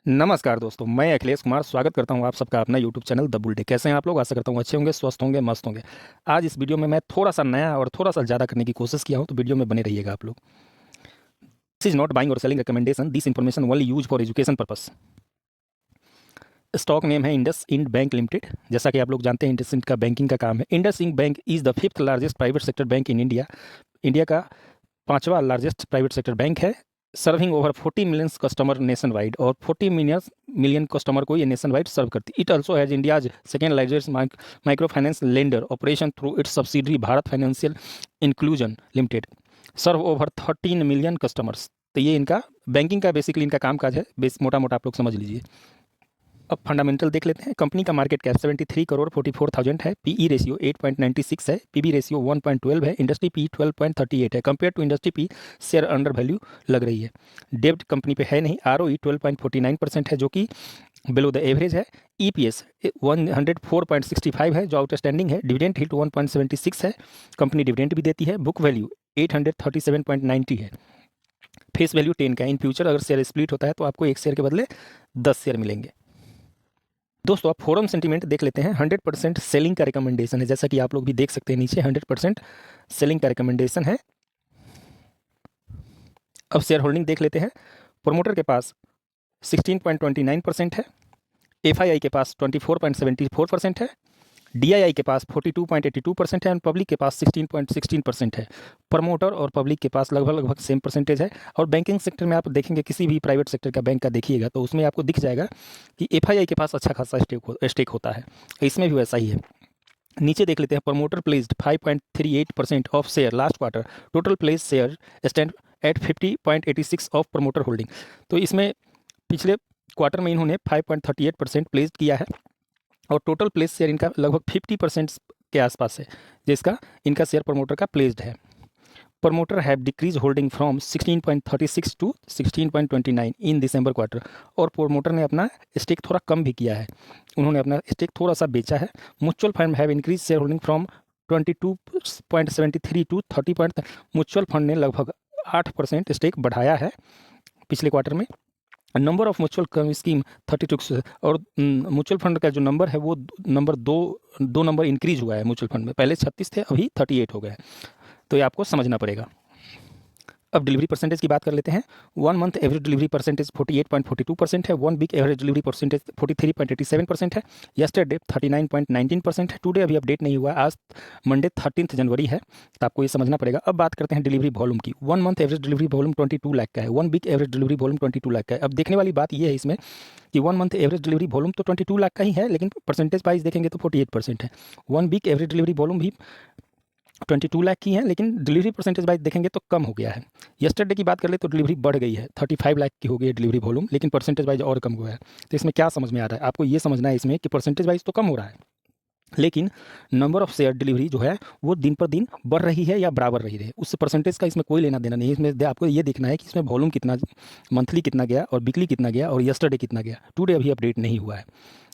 नमस्कार दोस्तों, मैं अखिलेश कुमार स्वागत करता हूं आप सबका अपना YouTube channel the bull day. कैसे हैं आप लोग? आशा करता हूं अच्छे होंगे, स्वस्थ होंगे, मस्त होंगे। आज इस वीडियो में मैं थोड़ा सा नया और थोड़ा सा ज़्यादा करने की कोशिश किया हूं, तो वीडियो में बने रहिएगा आप लोग। दिस इज नॉट बाइंग और selling recommendation, this information only use for education purpose. Stock name है इंडस इंड बैंक लिमिटेड। जैसा कि आप लोग जानते हैं, इंडस इंड का बैंकिंग का काम है। IndusInd bank is the 5th largest private sector bank in India. India का 5वां लार्जेस्ट प्राइवेट सेक्टर बैंक है। Serving over 40 million customer nationwide, और 40 मिलियन कस्टमर को ये नेशन वाइड सर्व करती है। It also has India's second largest micro finance lender operation through its subsidiary Bharat financial inclusion limited, serve over 13 million customers. तो ये इनका banking का basically इनका काम काज है, बेस मोटा मोटा आप लोग समझ लीजिए। अब फंडामेंटल देख लेते हैं। कंपनी का मार्केट कैप 73 करोड़ 44,000 है। पीई रेशियो 8.96 है। पीबी रेशियो 1.12 है। इंडस्ट्री पी 12.38 है। Compare to industry P share under value लग रही है। डेब्ट कंपनी पे है नहीं। आरओई 12.49% है, जो कि बिलो द एवरेज है। ईपीएस 104.65 है, जो आउटस्टैंडिंग है। डिविडेंड हिट 1.76 है, कंपनी डिविडेंड भी देती है। बुक वैल्यू 837.90 है। फेस वैल्यू 10 का है। इन फ्यूचर अगर शेयर स्प्लिट होता है तो आपको एक शेयर के बदले 10 शेयर मिलेंगे। दोस्तों, आप फोरम सेंटीमेंट देख लेते हैं। 100% सेलिंग का रिकमेंडेशन है, जैसा कि आप लोग भी देख सकते हैं नीचे 100% सेलिंग का रिकमेंडेशन है। अब शेयर होल्डिंग देख लेते हैं। प्रोमोटर के पास 16.29% है। एफआईआई के पास 24.74% है। डीआईआई के पास 42.82% है। और पब्लिक के पास 16.16% है। प्रमोटर और पब्लिक के पास लगभग लगभग सेम परसेंटेज है। और बैंकिंग सेक्टर में आप देखेंगे, किसी भी प्राइवेट सेक्टर का बैंक का देखिएगा तो उसमें आपको दिख जाएगा कि एफआईआई के पास अच्छा खासा स्टेक होता है। इसमें भी वैसा ही है। नीचे देख लेते हैं। Promoter placed 5.38% of share last quarter. Total place share stand at 50.86 of promoter holding. तो इसमें पिछले क्वार्टर में इन्होंने 5.38% प्लेस्ड किया है, और टोटल प्लेस शेयर इनका लगभग 50% के आसपास है, जिसका इनका शेयर प्रमोटर का प्लेस्ड है। Promoter have decrease holding from 16.36 to 16.29 in December quarter. और प्रमोटर ने अपना स्टेक थोड़ा कम भी किया है, उन्होंने अपना स्टेक थोड़ा सा बेचा है। Mutual fund have increase share holding from 22.73 to 30 point. Mutual fund ने लगभग 8% स्टेक बढ़ाया है पिछले क्वार्टर में। नंबर ऑफ म्यूचुअल स्कीम 32, और म्यूचुअल फंड का जो नंबर है वो नंबर दो नंबर इंक्रीज हुआ है म्यूचुअल फंड में। पहले 36 थे, अभी 38 हो गए। तो ये आपको समझना पड़ेगा। अब डिलीवरी परसेंटेज की बात कर लेते हैं। 1 मंथ एवरेज डिलीवरी परसेंटेज 48.42% है। 1 वीक एवरेज डिलीवरी परसेंटेज 43.87% है। यस्टरडे 39.19% है। टुडे अभी अपडेट नहीं हुआ, आज मंडे 13 जनवरी है, तो आपको ये समझना पड़ेगा। अब बात करते हैं डिलीवरी वॉल्यूम की। 1 month average delivery volume 22 lakh का है। 1 week average delivery volume 22 lakh का है। अब देखने वाली बात ये है इसमें कि 1 मंथ एवरेज डिलीवरी वॉल्यूम तो 22 लाख का ही है, लेकिन परसेंटेज वाइज देखेंगे तो 48% है। 1 वीक एवरेज डिलीवरी वॉल्यूम भी 22 लाख की है, लेकिन डिलीवरी परसेंटेज वाइज देखेंगे तो कम हो गया है। यस्टरडे की बात कर ले तो डिलीवरी बढ़ गई है, 35 लाख की हो गई है डिलीवरी वॉल्यूम, लेकिन परसेंटेज वाइज और कम हुआ है। तो इसमें क्या समझ में आ रहा है आपको? ये समझना है इसमें कि परसेंटेज वाइज तो कम हो रहा है, लेकिन नंबर ऑफ शेयर डिलीवरी जो है वो दिन पर दिन बढ़ रही है या बराबर रही है। उस परसेंटेज का इसमें कोई लेना देना नहीं है। इसमें आपको ये देखना है कि इसमें वॉल्यूम कितना, मंथली कितना गया और वीकली कितना गया और यस्टरडे कितना गया। टुडे अभी अपडेट नहीं हुआ है।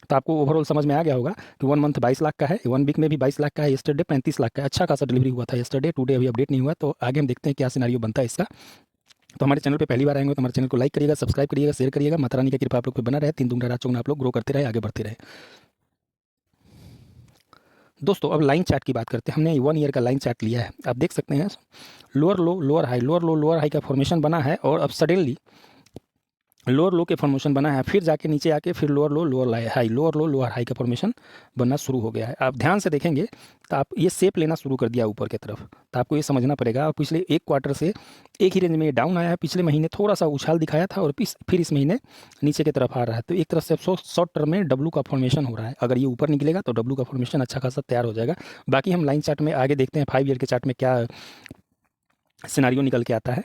तो आपको ओवरऑल समझ में आ गया होगा कि 1 मंथ 22 लाख का है, 1 वीक में भी 22 लाख का है, यस्टरडे 35 लाख का है। अच्छा खासा डिलीवरी हुआ था यस्टरडे। टुडे अभी अपडेट नहीं हुआ, तो आगे हम देखते हैं क्या सिनारियो बनता है इसका। तो हमारे चैनल पे पहली बार आएंगे तो हमारे चैनल को लाइक करिएगा, सब्सक्राइब करिएगा, शेयर करिएगा। माता रानी की कृपा आप लोग पे बना रहे, 3 दूना रात चौगुना आप लोग ग्रो करते रहे, आगे बढ़ते रहे। दोस्तों, अब लाइन चार्ट की बात करते हैं। हमने 1 ईयर का लाइन चार्ट लिया है। आप देख सकते हैं लोअर लो लोअर हाई, लोअर लो लोअर हाई का फॉर्मेशन बना है, और अब सडनली लोअर लो के फॉर्मेशन बना है, फिर जाके नीचे आके फिर लोअर लो लोअर हाई, लोअर लो लोअर हाई का फॉर्मेशन बनना शुरू हो गया है। आप ध्यान से देखेंगे तो आप ये शेप लेना शुरू कर दिया ऊपर की तरफ। तो आपको ये समझना पड़ेगा, पिछले एक क्वार्टर से एक ही रेंज में डाउन आया है। पिछले महीने थोड़ा सा उछाल दिखाया था, और फिर इस महीने नीचे की तरफ आ रहा है। तो एक तरफ से शॉर्ट टर्म में डब्लू का फॉर्मेशन हो रहा है। अगर ये ऊपर निकलेगा तो डब्लू का फॉर्मेशन अच्छा खासा तैयार हो जाएगा। बाकी हम लाइन चार्ट में आगे देखते हैं 5 ईयर के चार्ट में क्या सिनारियो निकल के आता है।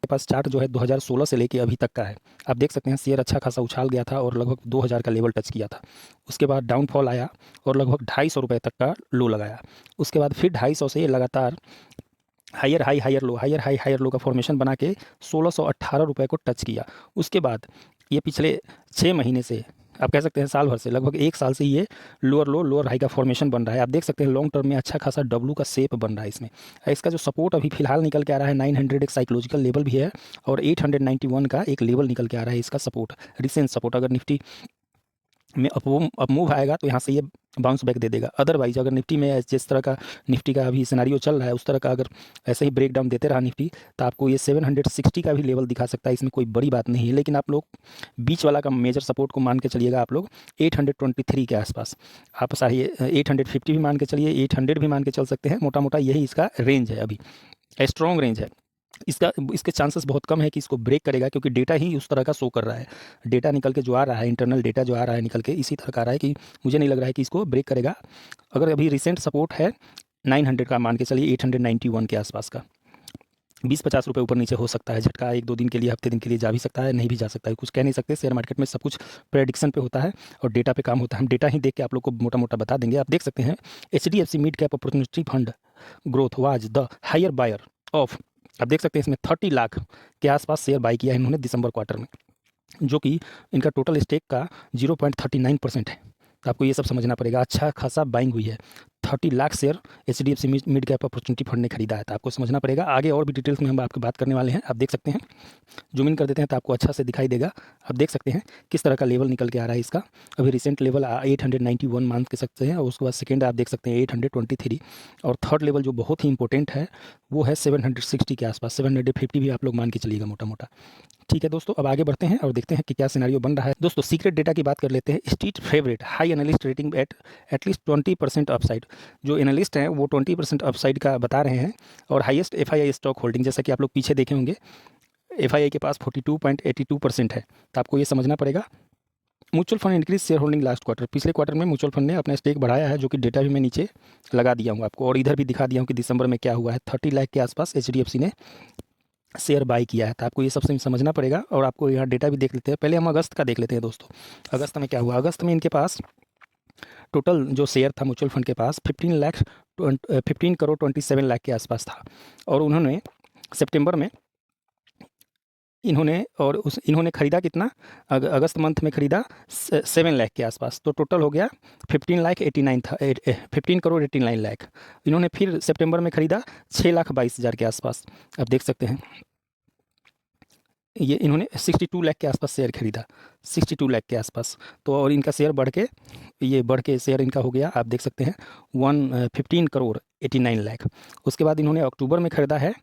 के पास चार्ट जो है 2016 से लेके अभी तक का है। आप देख सकते हैं शेयर अच्छा खासा उछाल गया था और लगभग 2000 का लेवल टच किया था। उसके बाद डाउनफॉल आया और लगभग 250 रुपये तक का लो लगाया। उसके बाद फिर 250 से ये लगातार higher high higher low, higher high higher low का फॉर्मेशन बना के 1618 रुपये को टच किया। उसके बाद ये पिछले 6 महीने से आप कह सकते हैं साल भर से, लगभग 1 साल से ये लोअर लो लोअर हाई का फॉर्मेशन बन रहा है। आप देख सकते हैं लॉन्ग टर्म में अच्छा खासा डब्लू का शेप बन रहा है इसमें। इसका जो सपोर्ट अभी फिलहाल निकल के आ रहा है 900 एक साइकोलॉजिकल लेवल भी है, और 891 का एक लेवल निकल के आ रहा है इसका सपोर्ट, रिसेंट सपोर्ट। अगर निफ्टी में अप मूव आएगा तो यहाँ से ये बाउंस बैक दे देगा। अदरवाइज अगर निफ्टी में जिस तरह का निफ्टी का अभी सिनारियो चल रहा है उस तरह का अगर ऐसे ही ब्रेक डाउन देते रहा निफ्टी, तो आपको ये 760 का भी लेवल दिखा सकता है। इसमें कोई बड़ी बात नहीं है, लेकिन आप लोग बीच वाला का मेजर सपोर्ट को मान के चलिएगा। आप लोग 823 के आसपास, आप चाहिए 850 भी मान के चलिए, 800 भी मान के चल सकते हैं। मोटा मोटा यही इसका रेंज है, अभी स्ट्रॉन्ग रेंज है इसके चांसेस बहुत कम है कि इसको ब्रेक करेगा, क्योंकि डेटा ही उस तरह का शो कर रहा है। डेटा निकल के जो आ रहा है, इंटरनल डेटा जो आ रहा है निकल के इसी तरह का आ रहा है कि मुझे नहीं लग रहा है कि इसको ब्रेक करेगा। अगर अभी रिसेंट सपोर्ट है 900 का, मान के चलिए 891 के आसपास का, 20-50 रुपये ऊपर नीचे हो सकता है झटका, 1-2 दिन के लिए, हफ्ते दिन के लिए जा भी सकता है, नहीं भी जा सकता है, कुछ कह नहीं सकते। शेयर मार्केट में सब कुछ प्रेडिक्शन पे होता है और डेटा पे काम होता है। हम डेटा ही देख के आप लोग को मोटा मोटा बता देंगे। आप देख सकते हैं HDFC mid cap opportunity fund growth was the higher buyer of, आप देख सकते हैं इसमें 30 लाख के आसपास शेयर बाई किया है इन्होंने दिसंबर क्वार्टर में, जो कि इनका टोटल स्टेक का 0.39% है। तो आपको ये सब समझना पड़ेगा, अच्छा खासा बाइंग हुई है। 30 lakh share HDFC mid cap opportunity fund ने खरीदा है, तो आपको समझना पड़ेगा। आगे और भी डिटेल्स में हम आपकी बात करने वाले हैं। आप देख सकते हैं, जूम इन कर देते हैं तो आपको अच्छा से दिखाई देगा। आप देख सकते हैं किस तरह का लेवल निकल के आ रहा है इसका। अभी रिसेंट लेवल 891 मान के सकते हैं, और उसके बाद सेकेंड आप देख सकते हैं 823, और थर्ड लेवल जो बहुत ही इंपॉर्टेंट है वो है 760 के आसपास, 750 भी आप लोग मान के चलिएगा मोटा मोटा। ठीक है दोस्तों, अब आगे बढ़ते हैं और देखते हैं कि क्या सिनेरियो बन रहा है। दोस्तों सीक्रेट डेटा की बात कर लेते हैं। Street favourite high analyst rating at least 20% upside, जो एनालिस्ट हैं वो 20% अपसाइड का बता रहे हैं। और हाईएस्ट FII स्टॉक होल्डिंग, जैसा कि आप लोग पीछे देखे होंगे, FII के पास 42.82% है। तो आपको ये समझना पड़ेगा। Mutual fund increase share holding last quarter, पिछले क्वार्टर में म्यूचुअल फंड ने अपना स्टेक बढ़ाया है, जो कि डेटा भी मैं नीचे लगा दिया हूँ आपको, और इधर भी दिखा दिया हूँ कि दिसंबर में क्या हुआ है। 30 लाख के आसपास HDFC ने शेयर बाई किया है। तो आपको ये सबसे समझना पड़ेगा, और आपको यहाँ डेटा भी देख लेते हैं। पहले हम अगस्त का देख लेते हैं दोस्तों। अगस्त में क्या हुआ? अगस्त में इनके पास टोटल जो शेयर था म्यूचुअल फंड के पास 15 करोड़ 27 लाख के आसपास था, और उन्होंने सितंबर में इन्होंने खरीदा कितना? अगस्त मंथ में खरीदा 7 लाख के आसपास, तो टोटल हो गया 15 करोड़ 89 लाख। इन्होंने फिर सितंबर में खरीदा 6,22,000 के आसपास। आप देख सकते हैं ये इन्होंने 62 लाख के आसपास शेयर खरीदा, 62 लाख के आसपास। तो और इनका शेयर बढ़ के शेयर इनका हो गया, आप देख सकते हैं 15 करोड़ 89 लाख। उसके बाद इन्होंने अक्टूबर में खरीदा है,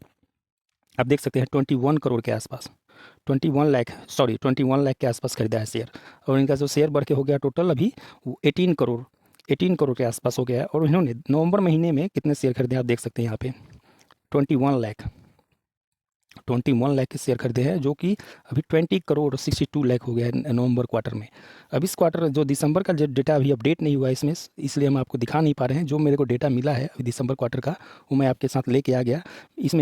आप देख सकते हैं 21 करोड़ के आसपास, 21 लाख के आसपास खरीदा है शेयर। और इनका जो शेयर बढ़ के हो गया टोटल अभी 18 करोड़ के आसपास हो गया है। और इन्होंने नवंबर महीने में कितने शेयर खरीदे आप देख सकते हैं यहाँ पे 21 लाख के शेयर खरीदे हैं, जो कि अभी 20 करोड़ 62 लाख हो गया है नवंबर क्वार्टर में। अब इस क्वार्टर जो दिसंबर का जो डेटा अभी अपडेट नहीं हुआ इसमें, इसलिए हम आपको दिखा नहीं पा रहे हैं। जो मेरे को डेटा मिला है अभी दिसंबर क्वार्टर का, वो मैं आपके साथ लेके आ गया। इसमें